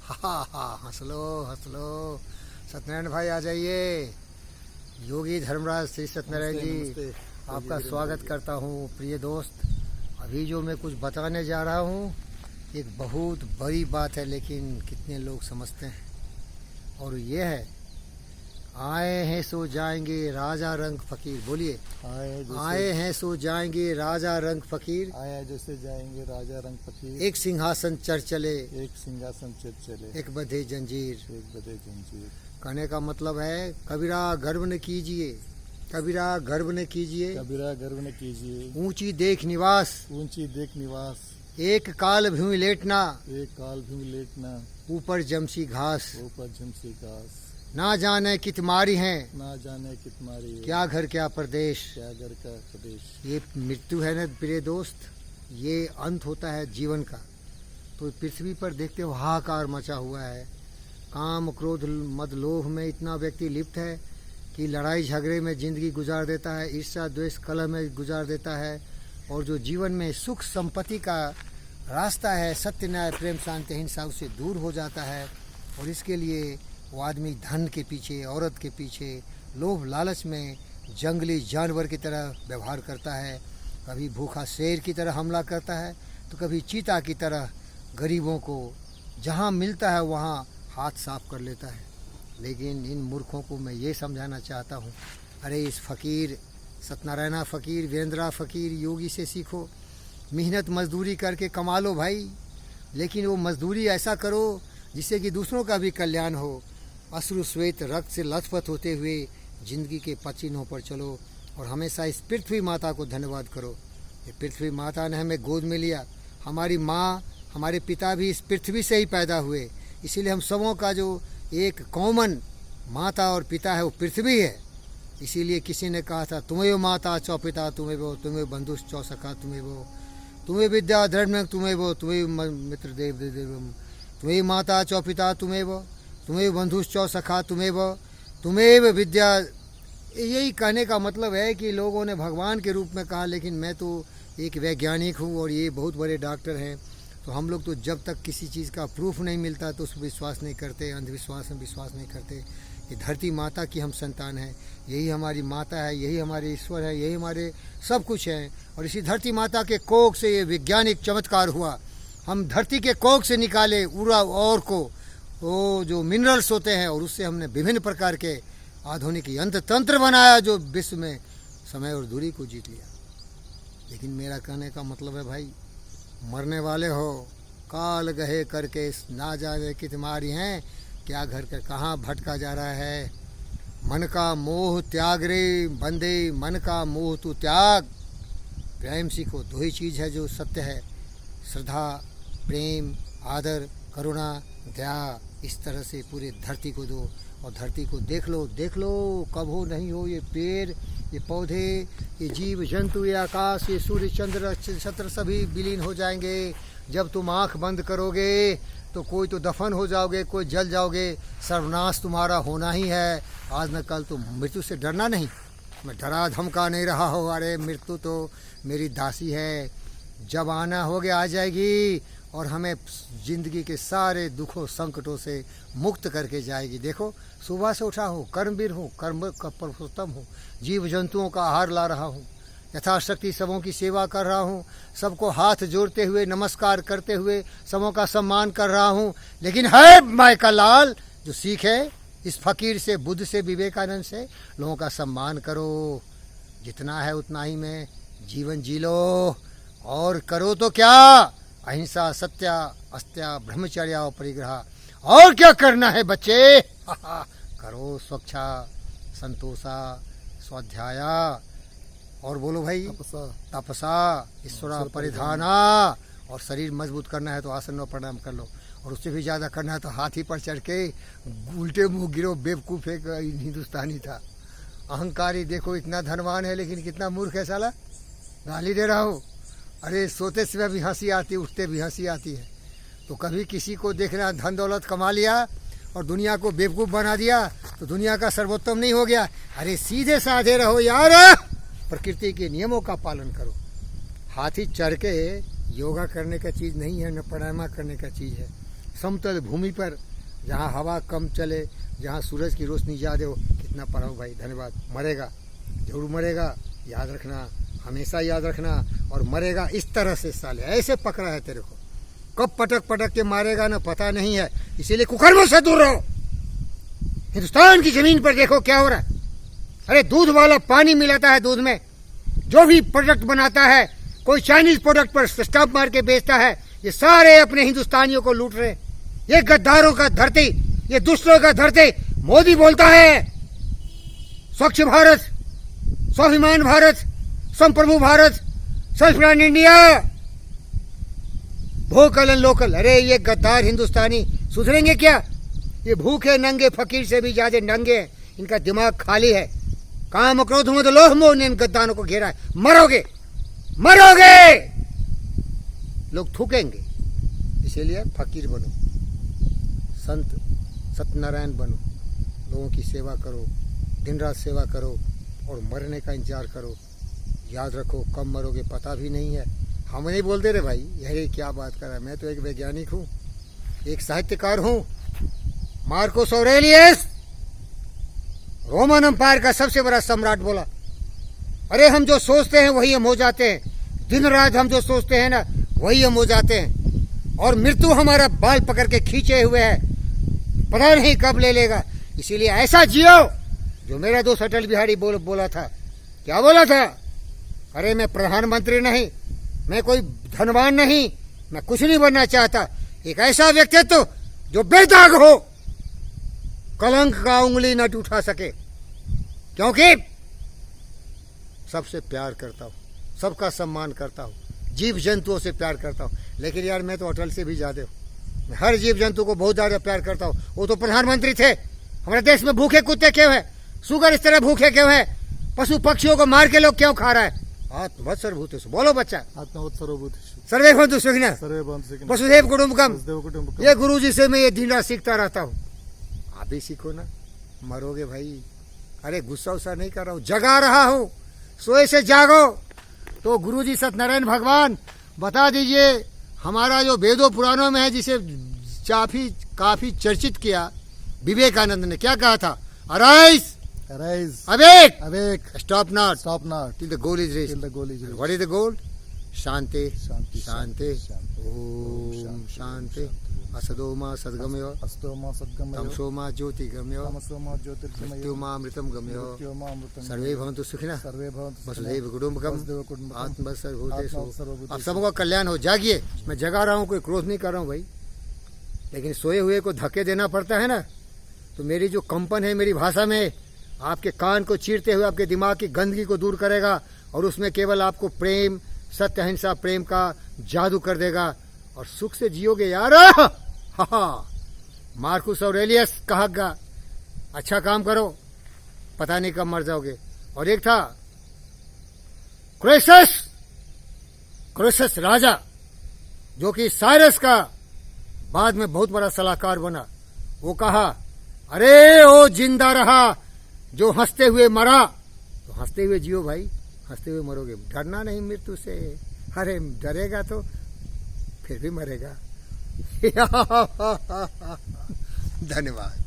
हा हंस लो। सत्यनारायण भाई आ जाइए। योगी धर्मराज श्री सत्यनारायण जी नमस्ते। आपका स्वागत करता हूँ प्रिय दोस्त। अभी जो मैं कुछ बताने जा रहा हूँ एक बहुत बड़ी बात है, लेकिन कितने लोग समझते हैं। और ये है, आए हैं सो जाएंगे राजा रंग फकीर। बोलिए, आए हैं सो जाएंगे राजा रंग फकीर। आया जैसे जाएंगे राजा रंग फकीर। एक सिंहासन चढ़ चले, एक सिंहासन चढ़ चले, एक बंधे जंजीर। एक बंधे जंजीर। कहने का मतलब है, कबीरा गर्व न कीजिए, कबीरा गर्व न कीजिए, कबीरा गर्व न कीजिए, ऊंची देख निवास, ऊंची देख निवास। एक काल भूमि लेटना, एक काल भूमि लेटना, ऊपर जमसी घास। ऊपर जमसी घास। ना जाने कितमारी हैं, ना जाने कितमारी है, क्या घर क्या प्रदेश। क्या घर का प्रदेश। ये मृत्यु है ना प्रिय दोस्त, ये अंत होता है जीवन का। तो पृथ्वी पर देखते हो हाहाकार मचा हुआ है। काम क्रोध मद लोभ में इतना व्यक्ति लिप्त है कि लड़ाई झगड़े में जिंदगी गुजार देता है, ईर्ष्या द्वेष कलह में गुजार देता है। और जो जीवन में सुख संपत्ति का रास्ता है, सत्य न्याय प्रेम शांति अहिंसा, उससे दूर हो जाता है। और इसके लिए वो आदमी धन के पीछे, औरत के पीछे, लोभ लालच में जंगली जानवर की तरह व्यवहार करता है। कभी भूखा शेर की तरह हमला करता है, तो कभी चीता की तरह गरीबों को जहाँ मिलता है वहाँ हाथ साफ कर लेता है। लेकिन इन मूर्खों को मैं ये समझाना चाहता हूँ, अरे इस फकीर सत्यनारायण फकीर, वीरेंद्रा फकीर, योगी से सीखो। मेहनत मजदूरी करके कमा लो भाई, लेकिन वो मजदूरी ऐसा करो जिससे कि दूसरों का भी कल्याण हो। अश्रु श्वेत रक्त से लथपथ होते हुए जिंदगी के पचिन्हों पर चलो और हमेशा इस पृथ्वी माता को धन्यवाद करो। ये पृथ्वी माता ने हमें गोद में लिया। हमारी माँ, हमारे पिता भी इस पृथ्वी से ही पैदा हुए, इसीलिए हम सबों का जो एक कॉमन माता और पिता है वो पृथ्वी है। इसीलिए किसी ने कहा था, तुम्हें वो माता चौ पिता तुम्हें वो, तुम्हें बंधु चौ सखा तुम्हें वो, तुम्हें विद्या धर्म तुम्हें वो, तुम्हें मित्र देव देव, तुम्हें माता चौ पिता तुम्हें वो, तुम्हें बंधु चौ सखा तुम्हें वो, तुम्हें विद्या। यही कहने का मतलब है कि लोगों ने भगवान के रूप में कहा, लेकिन मैं तो एक वैज्ञानिक हूँ और ये बहुत बड़े डॉक्टर हैं। तो हम लोग तो जब तक किसी चीज़ का प्रूफ नहीं मिलता तो उस पर विश्वास नहीं करते, अंधविश्वास में विश्वास नहीं करते। ये धरती माता की हम संतान हैं, यही हमारी माता है, यही हमारे ईश्वर है, यही हमारे सब कुछ है। और इसी धरती माता के कोख से ये वैज्ञानिक चमत्कार हुआ। हम धरती के कोख से निकाले उड़ा और को वो जो मिनरल्स होते हैं, और उससे हमने विभिन्न प्रकार के आधुनिक यंत्र तंत्र बनाया जो विश्व में समय और दूरी को जीत लिया। लेकिन मेरा कहने का मतलब है भाई, मरने वाले हो, काल गहे करके ना जाने कि तुम्हारी हैं, क्या घर कर कहाँ भटका जा रहा है। मन का मोह त्याग रे बंदे, मन का मोह तू त्याग। प्रेम सीखो, दो ही चीज़ है जो सत्य है, श्रद्धा, प्रेम, आदर, करुणा, दया। इस तरह से पूरे धरती को दो और धरती को देख लो, देख लो कब हो नहीं हो। ये पेड़, ये पौधे, ये जीव जंतु, ये आकाश, ये सूर्य चंद्र नक्षत्र सभी विलीन हो जाएंगे। जब तुम आँख बंद करोगे तो कोई तो दफन हो जाओगे, कोई जल जाओगे। सर्वनाश तुम्हारा होना ही है, आज न कल। तो मृत्यु से डरना नहीं, मैं डरा धमका नहीं रहा हूँ। अरे मृत्यु तो मेरी दासी है, जब आना होगे आ जाएगी और हमें जिंदगी के सारे दुखों संकटों से मुक्त करके जाएगी। देखो, सुबह से उठा हूँ, कर्मवीर हूँ, कर्म का पुरुषोत्तम हूँ, जीव जंतुओं का आहार ला रहा हूँ, यथाशक्ति सबों की सेवा कर रहा हूँ, सबको हाथ जोड़ते हुए नमस्कार करते हुए सबों का सम्मान कर रहा हूँ। लेकिन है माय का लाल जो सीख है इस फकीर से, बुद्ध से, विवेकानंद से, लोगों का सम्मान करो। जितना है उतना ही में जीवन जी लो, और करो तो क्या, अहिंसा, सत्या, अस्त्या, ब्रह्मचर्या और परिग्रह। और क्या करना है बच्चे, करो स्वच्छा, संतोषा, स्वाध्याया, और बोलो भाई तपसा, ईश्वरा परिधाना। और शरीर मजबूत करना है तो आसन में प्रणाम कर लो, और उससे भी ज़्यादा करना है तो हाथी पर चढ़ के उल्टे मुंह गिरो। बेवकूफ़ एक हिंदुस्तानी था, अहंकारी। देखो इतना धनवान है लेकिन कितना मूर्ख है साला, गाली दे रहा हो। अरे सोते समय भी हंसी आती, उठते भी हंसी आती है। तो कभी किसी को देखना धन दौलत कमा लिया और दुनिया को बेवकूफ़ बना दिया तो दुनिया का सर्वोत्तम नहीं हो गया। अरे सीधे साधे रहो यार, प्रकृति के नियमों का पालन करो। हाथी चढ़ के योगा करने का चीज़ नहीं है, न प्राणायाम करने का चीज़ है। समतल भूमि पर, जहाँ हवा कम चले, जहाँ सूरज की रोशनी ज़्यादा हो। कितना पढ़ा हूँ भाई, धन्यवाद। मरेगा, जरूर मरेगा, याद रखना, हमेशा याद रखना। और मरेगा इस तरह से, साले ऐसे पकड़ा है तेरे को, कब पटक पटक के मारेगा ना पता नहीं है, इसीलिए कुकर्मों से दूर रहो। हिंदुस्तान की जमीन पर देखो क्या हो रहा है। अरे दूध वाला पानी मिलाता है दूध में, जो भी प्रोडक्ट बनाता है, कोई चाइनीज प्रोडक्ट पर स्टॉप मार के बेचता है। ये सारे अपने हिंदुस्तानियों को लूट रहे। ये गद्दारों का धरती, ये दुष्टों का धरती। मोदी बोलता है स्वच्छ भारत, स्वाभिमान भारत, संप्रभु Bharat, self run India, vocal and local. अरे ये गद्दार हिंदुस्तानी सुधरेंगे क्या? ये भूखे नंगे फकीर से भी ज्यादा नंगे हैं। इनका दिमाग खाली है। काम क्रोध मद लोभ मोह ने इन गद्दारों को घेरा है। मरोगे, मरोगे, लोग थूकेंगे। इसीलिए फकीर बनो, संत सत्यनारायण बनो, लोगों की सेवा करो, दिन रात सेवा करो और मरने का इंतजार करो। याद रखो, कब मरोगे पता भी नहीं है। हम नहीं बोलते रे भाई, यही क्या बात कर रहा है। मैं तो एक वैज्ञानिक हूँ, एक साहित्यकार हूँ। मार्कोस ऑरेलियस रोमन एम्पायर का सबसे बड़ा सम्राट बोला, अरे हम जो सोचते हैं वही हम हो जाते हैं। दिन रात हम जो सोचते हैं ना वही हम हो जाते हैं। और मृत्यु हमारा बाल पकड़ के खींचे हुए है, पता नहीं कब ले लेगा। इसीलिए ऐसा जियो जो मेरा दोस्त अटल बिहारी बोला था। क्या बोला था? अरे मैं प्रधानमंत्री नहीं, मैं कोई धनवान नहीं, मैं कुछ नहीं बनना चाहता। एक ऐसा व्यक्तित्व जो बेदाग हो, कलंक का उंगली न उठा सके, क्योंकि सबसे प्यार करता हूँ, सबका सम्मान करता हूँ, जीव जंतुओं से प्यार करता हूँ। लेकिन यार मैं तो अटल से भी ज्यादा हूँ। मैं हर जीव जंतु को बहुत ज्यादा प्यार करता हूँ। वो तो प्रधानमंत्री थे। हमारे देश में भूखे कुत्ते क्यों है? सुगर इस तरह भूखे क्यों है? पशु पक्षियों को मार के लोग क्यों खा रहा है? आत्मवत्सर्वभूतेषु, बोलो बच्चा। आत्मवत्सर्वभूतेषु सर्वे भवन्तु सुखिनः, सर्वे भवन्तु सुखिनः, वसुधैव कुटुम्बकम्। वसुधैव कुटुम्बकम्। ये गुरुजी से मैं ये दिन रात सीखता रहता हूँ। आप भी सीखो ना। मरोगे भाई। अरे गुस्सा उस्सा नहीं कर रहा हूँ, जगा रहा हूँ। सोए से जागो। तो गुरुजी सत्यनारायण भगवान बता दीजिए, हमारा जो वेदों पुराणों में है, जिसे काफी चर्चित किया, विवेकानंद ने क्या कहा था? Arise, Arise, awake, awake, stop not stop not, till the goal is reached. till the goal is reached. What is the goal? Shanti, Shanti, Shanti, Shanti, Om Shanti. Asado मा सद्गमयो, अस्तो मा सद्गमयो, तमसो मा ज्योतिगमयो, तमसो मा ज्योतिर्गमयो, मृत्यु मा अमृतम गमयो, मृत्यो मा अमृतम् सर्वे भवन्तु सुखिनः, सर्वे भवन्तु वसुधैव कुटुम्बकम्, वसुधैव कुटुम्बकम्, आत्मवत्सर्वभूतेषु। आत्मवत्सर्वभूतेषु। आप सबका कल्याण हो। जागिए। मैं जगा रहा हूँ, कोई क्रोध नहीं कर रहा हूँ भाई। लेकिन सोए हुए को धक्के देना पड़ता है ना, तो मेरी जो कंपन है मेरी भाषा में, आपके कान को चीरते हुए आपके दिमाग की गंदगी को दूर करेगा और उसमें केवल आपको प्रेम, सत्य, अहिंसा, प्रेम का जादू कर देगा और सुख से जियोगे यार। मार्कस ऑरेलियस कहागा, अच्छा काम करो, पता नहीं कब मर जाओगे। और एक था क्रोसस राजा, जो कि साइरस का बाद में बहुत बड़ा सलाहकार बना। वो कहा, अरे ओ जिंदा रहा जो हंसते हुए मरा। तो हंसते हुए जियो भाई, हंसते हुए मरोगे। डरना नहीं मृत्यु से। अरे डरेगा तो फिर भी मरेगा। धन्यवाद।